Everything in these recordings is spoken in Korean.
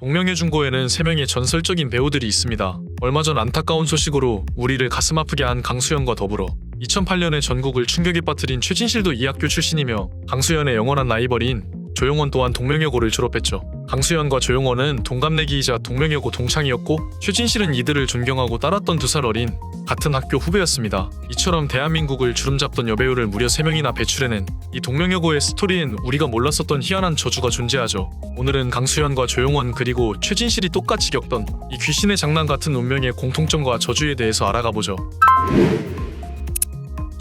동명여중고에는 3명의 전설적인 배우들이 있습니다. 얼마 전 안타까운 소식으로 우리를 가슴 아프게 한 강수연과 더불어 2008년에 전국을 충격에 빠뜨린 최진실도 이 학교 출신이며 강수연의 영원한 라이벌인 조용원 또한 동명여고를 졸업했죠. 강수연과 조용원은 동갑내기이자 동명여고 동창이었고 최진실은 이들을 존경하고 따랐던 2살 어린 같은 학교 후배였습니다. 이처럼 대한민국을 주름잡던 여배우를 무려 3명이나 배출해낸 이 동명여고의 스토리엔 우리가 몰랐었던 희한한 저주가 존재하죠. 오늘은 강수연과 조용원 그리고 최진실이 똑같이 겪던 이 귀신의 장난 같은 운명의 공통점과 저주에 대해서 알아가보죠.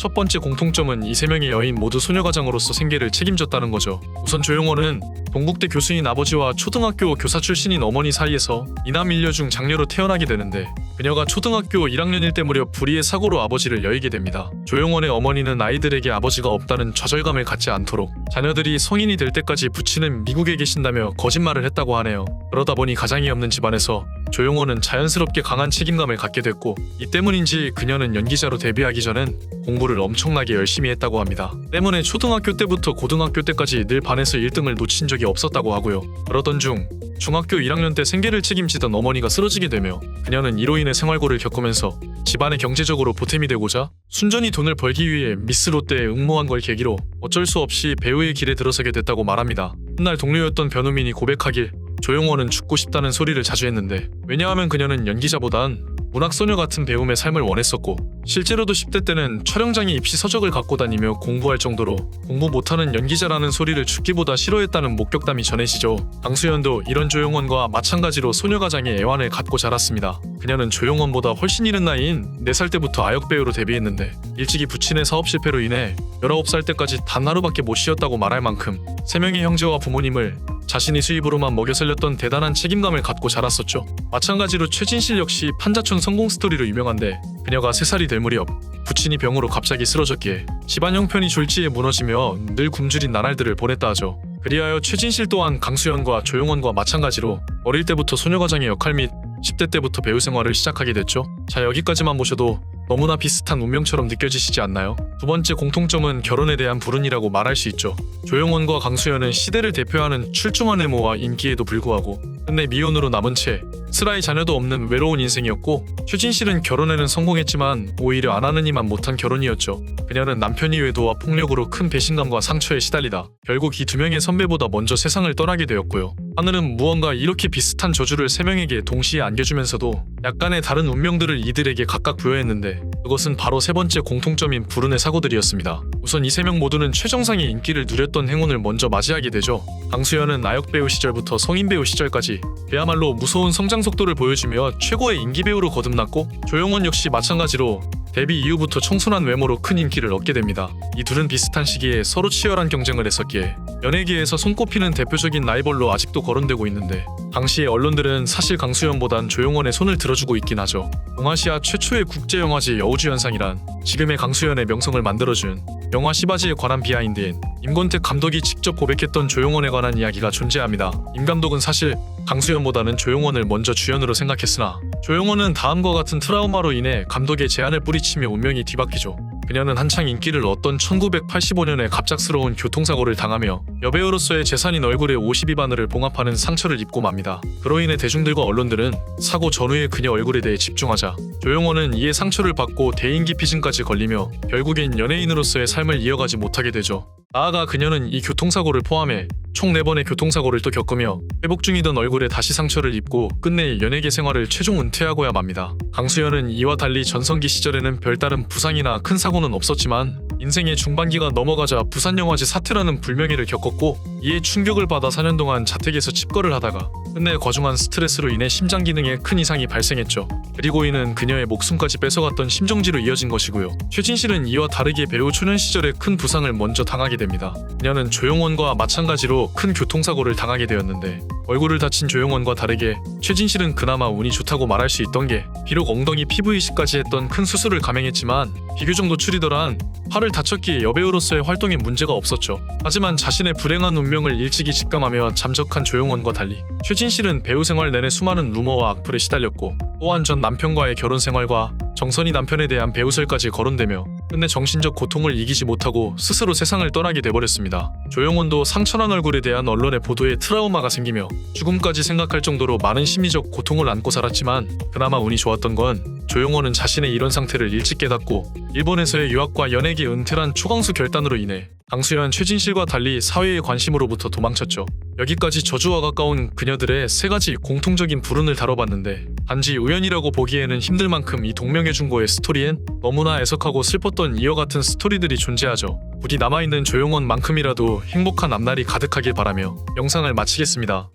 첫 번째 공통점은 이 3명의 여인 모두 소녀가장으로서 생계를 책임졌다는 거죠. 우선 조용원은 동국대 교수인 아버지와 초등학교 교사 출신인 어머니 사이에서 이남 일녀 중 장녀로 태어나게 되는데 그녀가 초등학교 1학년일 때 무렵 불의의 사고로 아버지를 여의게 됩니다. 조용원의 어머니는 아이들에게 아버지가 없다는 좌절감을 갖지 않도록 자녀들이 성인이 될 때까지 부친은 미국에 계신다며 거짓말을 했다고 하네요. 그러다 보니 가장이 없는 집안에서 조용원은 자연스럽게 강한 책임감을 갖게 됐고 이 때문인지 그녀는 연기자로 데뷔하기 전엔 공부를 엄청나게 열심히 했다고 합니다. 때문에 초등학교 때부터 고등학교 때까지 늘 반에서 1등을 놓친 적이 없었다고 하고요. 그러던 중 중학교 1학년 때 생계를 책임지던 어머니가 쓰러지게 되며 그녀는 이로 인해 생활고를 겪으면서 집안의 경제적으로 보탬이 되고자 순전히 돈을 벌기 위해 미스 롯데에 응모한 걸 계기로 어쩔 수 없이 배우의 길에 들어서게 됐다고 말합니다. 훗날 동료였던 변우민이 고백하길 조용원은 죽고 싶다는 소리를 자주 했는데 왜냐하면 그녀는 연기자보단 문학소녀 같은 배움의 삶을 원했었고 실제로도 10대 때는 촬영장에 입시 서적을 갖고 다니며 공부할 정도로 공부 못하는 연기자라는 소리를 죽기보다 싫어했다는 목격담이 전해지죠. 강수연도 이런 조용원과 마찬가지로 소녀가장의 애환을 갖고 자랐습니다. 그녀는 조용원보다 훨씬 이른 나이인 4살 때부터 아역배우로 데뷔했는데 일찍이 부친의 사업 실패로 인해 19살 때까지 단 하루밖에 못 쉬었다고 말할 만큼 3명의 형제와 부모님을 자신이 수입으로만 먹여 살렸던 대단한 책임감을 갖고 자랐었죠. 마찬가지로 최진실 역시 판자촌 성공 스토리로 유명한데 그녀가 3살이 될 무렵 부친이 병으로 갑자기 쓰러졌기에 집안 형편이 졸지에 무너지며 늘 굶주린 나날들을 보냈다 하죠. 그리하여 최진실 또한 강수연과 조용원과 마찬가지로 어릴 때부터 소녀가장의 역할 및 10대 때부터 배우 생활을 시작하게 됐죠. 자, 여기까지만 보셔도 너무나 비슷한 운명처럼 느껴지시지 않나요? 두 번째 공통점은 결혼에 대한 불운이라고 말할 수 있죠. 조용원과 강수연은 시대를 대표하는 출중한 외모와 인기에도 불구하고 끝내 미혼으로 남은 채 슬아이 자녀도 없는 외로운 인생이었고 최진실은 결혼에는 성공했지만 오히려 안 하느니만 못한 결혼이었죠. 그녀는 남편이 외도와 폭력으로 큰 배신감과 상처에 시달리다 결국 이 2명의 선배보다 먼저 세상을 떠나게 되었고요. 하늘은 무언가 이렇게 비슷한 저주를 3명에게 동시에 안겨주면서도 약간의 다른 운명들을 이들에게 각각 부여했는데 그것은 바로 세 번째 공통점인 불운의 사고들이었습니다. 우선 이 3명 모두는 최정상의 인기를 누렸던 행운을 먼저 맞이하게 되죠. 강수연은 아역배우 시절부터 성인배우 시절까지 그야말로 무서운 성장 속도를 보여주며 최고의 인기배우로 거듭났고 조용원 역시 마찬가지로 데뷔 이후부터 청순한 외모로 큰 인기를 얻게 됩니다. 이 둘은 비슷한 시기에 서로 치열한 경쟁을 했었기에 연예계에서 손꼽히는 대표적인 라이벌로 아직도 거론되고 있는데 당시의 언론들은 사실 강수연보단 조용원의 손을 들어주고 있긴 하죠. 동아시아 최초의 국제영화제 여우주연상이란 지금의 강수연의 명성을 만들어준 영화 시바지에 관한 비하인드인 임권택 감독이 직접 고백했던 조용원에 관한 이야기가 존재합니다. 임 감독은 사실 강수연보다는 조용원을 먼저 주연으로 생각했으나 조용원은 다음과 같은 트라우마로 인해 감독의 제안을 뿌리치며 운명이 뒤바뀌죠. 그녀는 한창 인기를 얻던 1985년에 갑작스러운 교통사고를 당하며 여배우로서의 재산인 얼굴에 52바늘을 봉합하는 상처를 입고 맙니다. 그로 인해 대중들과 언론들은 사고 전후의 그녀 얼굴에 대해 집중하자 조용원은 이에 상처를 받고 대인기피증까지 걸리며 결국엔 연예인으로서의 삶을 이어가지 못하게 되죠. 나아가 그녀는 이 교통사고를 포함해 총 4번의 교통사고를 또 겪으며 회복 중이던 얼굴에 다시 상처를 입고 끝내 연예계 생활을 최종 은퇴하고야 맙니다. 강수연은 이와 달리 전성기 시절에는 별다른 부상이나 큰 사고는 없었지만 인생의 중반기가 넘어가자 부산영화제 사태라는 불명예를 겪었고 이에 충격을 받아 4년 동안 자택에서 칩거를 하다가 끝내 과중한 스트레스로 인해 심장 기능에 큰 이상이 발생했죠. 그리고 이는 그녀의 목숨까지 뺏어갔던 심정지로 이어진 것이고요. 최진실은 이와 다르게 배우 초년 시절에 큰 부상을 먼저 당하게 됩니다. 그녀는 조용원과 마찬가지로 큰 교통사고를 당하게 되었는데 얼굴을 다친 조용원과 다르게 최진실은 그나마 운이 좋다고 말할 수 있던 게 비록 엉덩이 피부 이식까지 했던 큰 수술을 감행했지만 비교적 노출이더란 팔을 다쳤기에 여배우로서의 활동에 문제가 없었죠. 하지만 자신의 불행한 운명을 일찍이 직감하며 잠적한 조용원과 달리 최진실은 배우 생활 내내 수많은 루머와 악플에 시달렸고 또한 전 남편과의 결혼 생활과 정선이 남편에 대한 배우설까지 거론되며 끝내 정신적 고통을 이기지 못하고 스스로 세상을 떠나게 돼버렸습니다. 조용원도 상처난 얼굴에 대한 언론의 보도에 트라우마가 생기며 죽음까지 생각할 정도로 많은 심리적 고통을 안고 살았지만 그나마 운이 좋았던 건 조용원은 자신의 이런 상태를 일찍 깨닫고 일본에서의 유학과 연예계 은퇴란 초강수 결단으로 인해 강수현, 최진실과 달리 사회의 관심으로부터 도망쳤죠. 여기까지 저주와 가까운 그녀들의 세 가지 공통적인 불운을 다뤄봤는데 단지 우연이라고 보기에는 힘들 만큼 이 동명의 중고의 스토리엔 너무나 애석하고 슬펐던 이와 같은 스토리들이 존재하죠. 부디 남아있는 조용원만큼이라도 행복한 앞날이 가득하길 바라며 영상을 마치겠습니다.